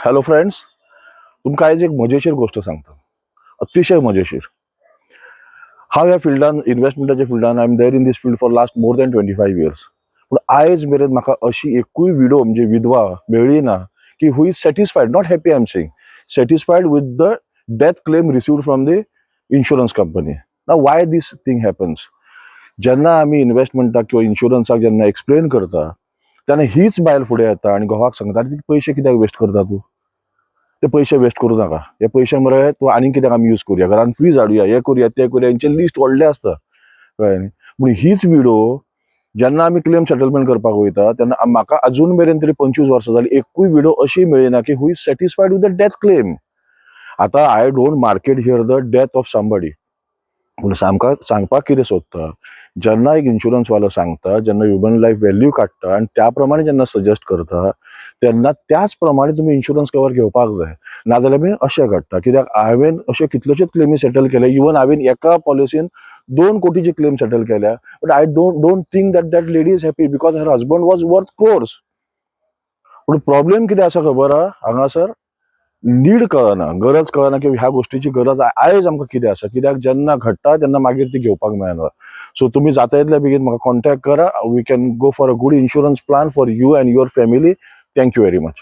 Hello friends, तुमका आयज एक मजेशीर गोष्ट सांगता. अतिशय मजेशीर. हांव ह्या फिल्डान इन्व्हेस्टमेंटाच्या फिल्डान I am there in this field for last more than 25 years. पूण आयज मेरेन म्हाका अशी एकूय विडो म्हणजे विधवा मेळ्ळी ना की who is satisfied, not happy I am saying, satisfied with the death claim received from the insurance company. Now why this thing happens? जेन्ना आमी इन्व्हेस्टमेंटाक किंवा इन्शुरन्साक जेन्ना एक्सप्लेन करता तेन्ना हीच बायल फुडें येता आनी घोवाक सांगता, "आरे पयशे कित्याक वेस्ट करता तूं? ते पयशे वेस्ट करूं नाका. हे पयशे मरे तूं आनीक कित्याक आमी यूज करूया, घरान फ्रीज हाडुया, हे करूया ते करूया." हेंचें लिस्ट व्हडलें आसता, कळ्ळें न्ही. पूण हीच विडो जेन्ना आमी क्लेम सेटलमेंट करपाक वयता तेन्ना म्हाका अजून मेरेन तरी 25 वर्सां जालीं एकूय विडो अशी मेळ्ळी की who is satisfied with the death claim. आतां I don't market here the death of somebody, पूण सांगपाक कितें सोदता, जेन्ना एक इन्शुरन्स वालो सांगता, जेन्ना ह्युमन लायफ व्हॅल्यू काडटा आनी त्या प्रमाणे जेन्ना सजेस्ट करता तेन्ना त्याच प्रमाणे तुमी इन्शुरन्स कवर घेवपाक जाय. नाजाल्यार आमी अशें घडटा, कित्याक हांवें अशे कितल्योश्योच क्लेमी सेटल केल्या. इवन हांवें एका पॉलिसीन 2 कोटीची क्लेम सेटल केल्या. But I don't think that lady is happy because her husband was worth crores. पूण प्रॉब्लेम कितें आसा खबर आहा हांगासर? नीड कळना, गरज कळना की ह्या गोष्टीची गरज आयज आमकां कितें आसा, कित्याक जेन्ना घडटा तेन्ना मागीर ती घेवपाक मेळना. सो तुमी जाता तितल्या बेगीन म्हाका कॉन्टॅक्ट करा. We can go for a good insurance plan for you and your family. Thank you very much.